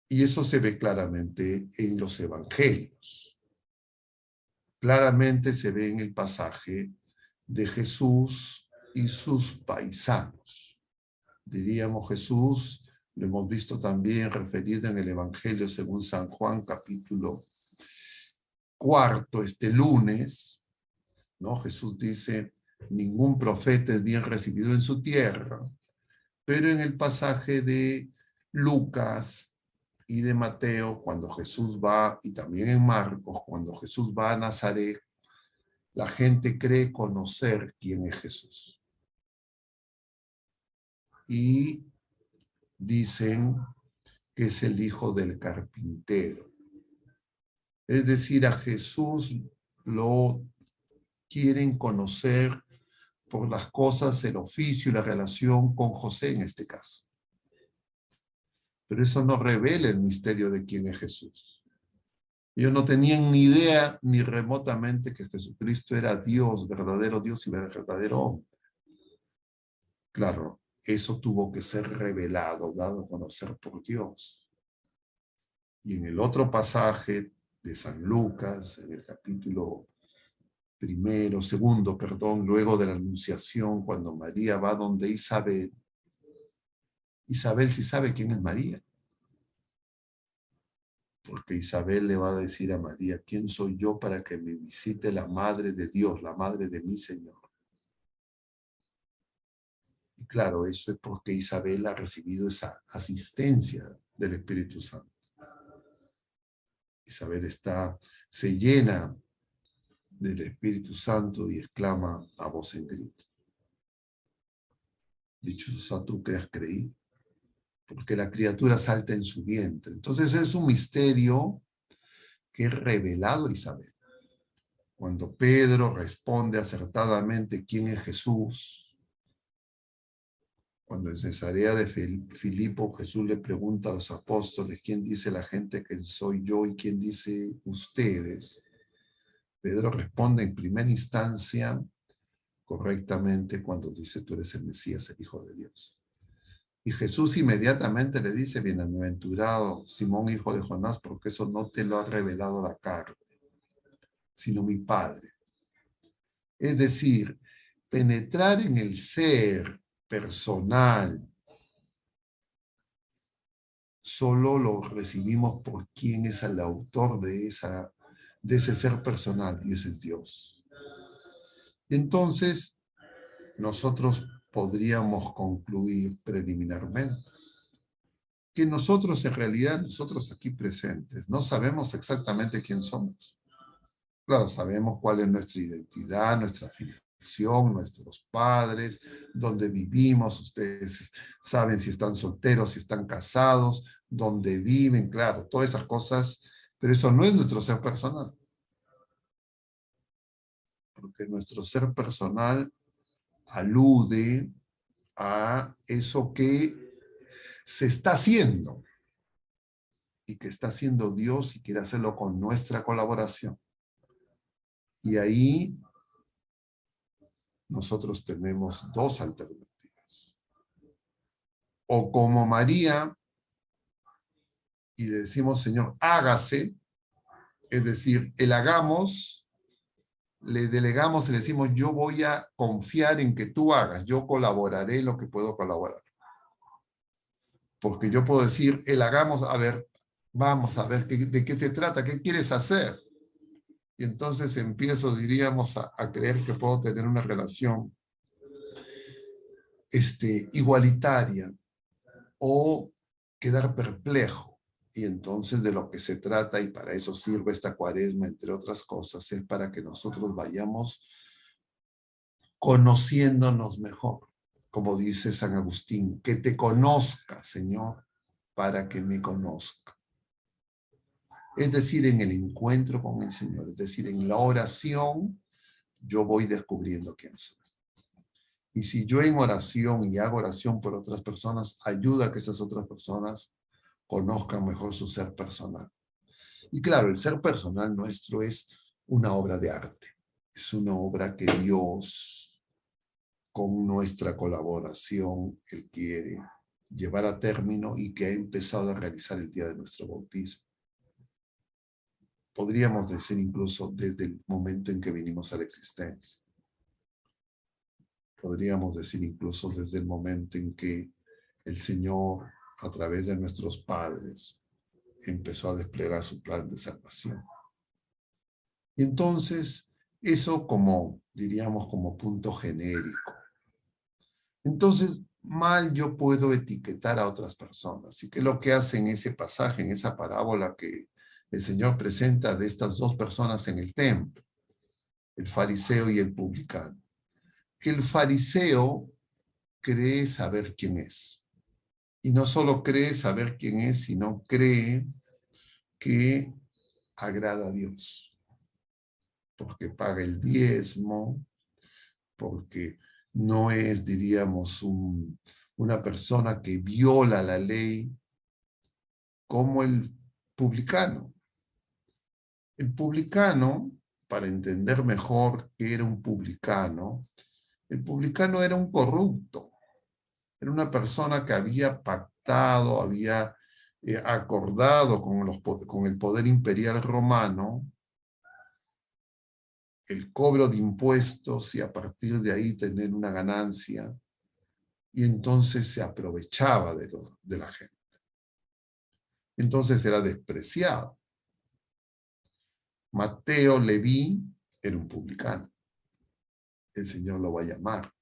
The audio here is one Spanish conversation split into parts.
Y eso se ve claramente en los evangelios. Claramente se ve en el pasaje de Jesús y sus paisanos. Diríamos Jesús, lo hemos visto también referido en el Evangelio según San Juan, capítulo 4, este lunes, ¿no? Jesús dice, ningún profeta es bien recibido en su tierra, pero en el pasaje de Lucas y de Mateo, cuando Jesús va, y también en Marcos, cuando Jesús va a Nazaret, la gente cree conocer quién es Jesús. Y dicen que es el hijo del carpintero. Es decir, a Jesús lo quieren conocer por las cosas, el oficio y la relación con José en este caso. Pero eso no revela el misterio de quién es Jesús. Ellos no tenían ni idea ni remotamente que Jesucristo era Dios, verdadero Dios y verdadero hombre. Claro, eso tuvo que ser revelado, dado a conocer por Dios. Y en el otro pasaje de San Lucas, en el capítulo segundo, luego de la Anunciación, cuando María va donde Isabel, Isabel sí sabe quién es María. Porque Isabel le va a decir a María, ¿quién soy yo para que me visite la Madre de Dios, la Madre de mi Señor? Y claro, eso es porque Isabel ha recibido esa asistencia del Espíritu Santo. Isabel se llena del Espíritu Santo y exclama a voz en grito. Dichosa tú que has creído, porque la criatura salta en su vientre. Entonces es un misterio que es revelado a Isabel. Cuando Pedro responde acertadamente quién es Jesús, cuando en Cesarea de Filipo Jesús le pregunta a los apóstoles, ¿quién dice la gente que soy yo y quién dice ustedes? Pedro responde en primera instancia correctamente cuando dice, tú eres el Mesías, el Hijo de Dios. Y Jesús inmediatamente le dice, bienaventurado Simón, hijo de Jonás, porque eso no te lo ha revelado la carne, sino mi Padre. Es decir, penetrar en el ser personal solo lo recibimos por quien es el autor de ese ser personal, y ese es Dios. Entonces, nosotros podríamos concluir preliminarmente que nosotros en realidad, nosotros aquí presentes, no sabemos exactamente quién somos. Claro, sabemos cuál es nuestra identidad, nuestra filiación, nuestros padres, dónde vivimos, ustedes saben si están solteros, si están casados, dónde viven, claro, todas esas cosas, pero eso no es nuestro ser personal. Porque nuestro ser personal alude a eso que se está haciendo y que está haciendo Dios y quiere hacerlo con nuestra colaboración. Y ahí nosotros tenemos dos alternativas. O como María, y le decimos, Señor, hágase, es decir, el hagamos, le delegamos y le decimos, yo voy a confiar en que tú hagas, yo colaboraré lo que puedo colaborar. Porque yo puedo decir, el hagamos, a ver, vamos a ver de qué se trata, qué quieres hacer. Y entonces empiezo, diríamos, a creer que puedo tener una relación igualitaria o quedar perplejo. Y entonces de lo que se trata, y para eso sirve esta cuaresma, entre otras cosas, es para que nosotros vayamos conociéndonos mejor. Como dice San Agustín, que te conozca, Señor, para que me conozca. Es decir, en el encuentro con el Señor, es decir, en la oración, yo voy descubriendo quién soy. Y si yo en oración y hago oración por otras personas, ayuda a que esas otras personas conozcan mejor su ser personal. Y claro, el ser personal nuestro es una obra de arte. Es una obra que Dios, con nuestra colaboración, Él quiere llevar a término y que ha empezado a realizar el día de nuestro bautismo. Podríamos decir incluso desde el momento en que vinimos a la existencia. Podríamos decir incluso desde el momento en que el Señor, a través de nuestros padres, empezó a desplegar su plan de salvación. Y entonces, eso como, diríamos, como punto genérico. Entonces, mal yo puedo etiquetar a otras personas. ¿Y qué es lo que hace en ese pasaje, en esa parábola que el Señor presenta de estas dos personas en el templo, el fariseo y el publicano? Que el fariseo cree saber quién es. Y no solo cree saber quién es, sino cree que agrada a Dios. Porque paga el diezmo, porque no es, diríamos, una persona que viola la ley como el publicano. El publicano, para entender mejor qué era un publicano, el publicano era un corrupto, era una persona que había pactado, había acordado con el poder imperial romano el cobro de impuestos y a partir de ahí tener una ganancia, y entonces se aprovechaba de la gente. Entonces era despreciado. Mateo Leví era un publicano. El Señor lo va a llamar.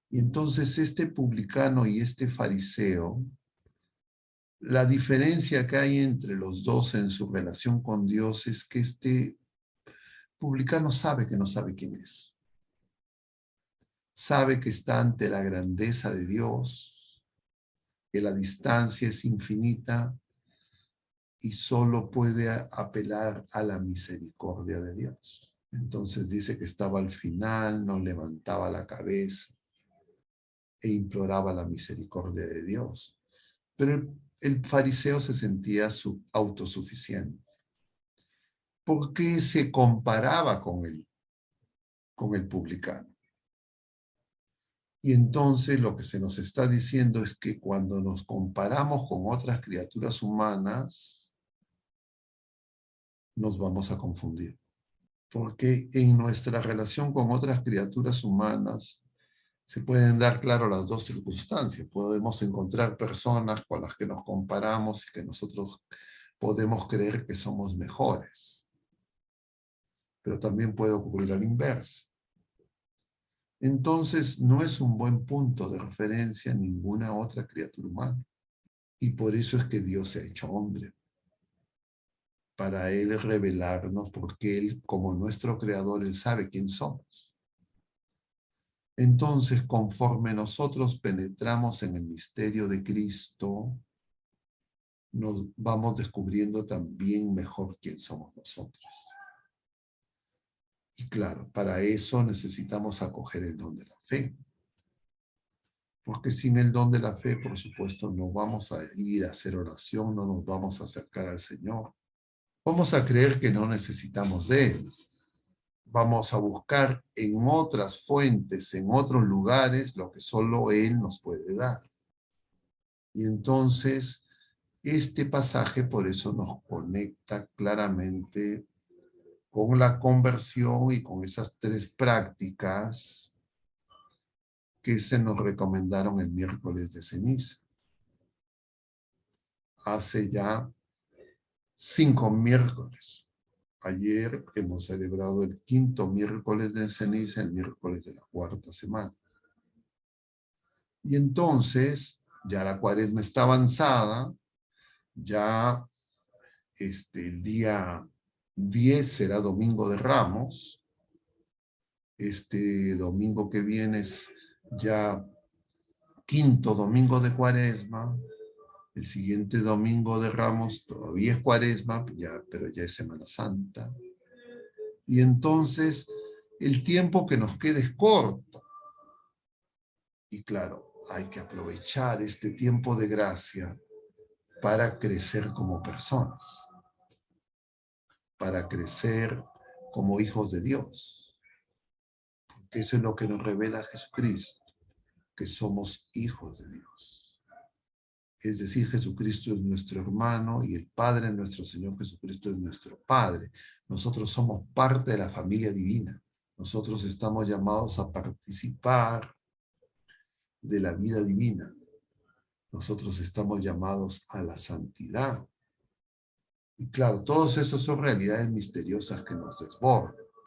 Y entonces este publicano y este fariseo, la diferencia que hay entre los dos en su relación con Dios es que este publicano sabe que no sabe quién es. Sabe que está ante la grandeza de Dios, que la distancia es infinita y solo puede apelar a la misericordia de Dios. Entonces dice que estaba al final, no levantaba la cabeza e imploraba la misericordia de Dios. Pero el fariseo se sentía autosuficiente. ¿Por qué se comparaba con el publicano? Y entonces lo que se nos está diciendo es que cuando nos comparamos con otras criaturas humanas, nos vamos a confundir. Porque en nuestra relación con otras criaturas humanas se pueden dar, claro, las dos circunstancias. Podemos encontrar personas con las que nos comparamos y que nosotros podemos creer que somos mejores. Pero también puede ocurrir al inverso. Entonces, no es un buen punto de referencia ninguna otra criatura humana. Y por eso es que Dios se ha hecho hombre. Para Él revelarnos, porque Él, como nuestro creador, Él sabe quién somos. Entonces, conforme nosotros penetramos en el misterio de Cristo, nos vamos descubriendo también mejor quién somos nosotros. Y claro, para eso necesitamos acoger el don de la fe. Porque sin el don de la fe, por supuesto, no vamos a ir a hacer oración, no nos vamos a acercar al Señor. Vamos a creer que no necesitamos de Él. Vamos a buscar en otras fuentes, en otros lugares, lo que solo Él nos puede dar. Y entonces, este pasaje por eso nos conecta claramente con la conversión y con esas tres prácticas que se nos recomendaron el miércoles de ceniza. Hace ya 5 miércoles. Ayer hemos celebrado el 5º miércoles de ceniza, el miércoles de la 4ª semana. Y entonces, ya la cuaresma está avanzada, ya el día 10 será Domingo de Ramos. Este domingo que viene es ya 5º domingo de Cuaresma. El siguiente domingo de Ramos todavía es Cuaresma, pero ya es Semana Santa. Y entonces el tiempo que nos queda es corto. Y claro, hay que aprovechar este tiempo de gracia para crecer como personas, para crecer como hijos de Dios. Porque eso es lo que nos revela Jesucristo, que somos hijos de Dios. Es decir, Jesucristo es nuestro hermano y el Padre de nuestro Señor Jesucristo es nuestro Padre. Nosotros somos parte de la familia divina. Nosotros estamos llamados a participar de la vida divina. Nosotros estamos llamados a la santidad. Y claro, todos esos son realidades misteriosas que nos desbordan.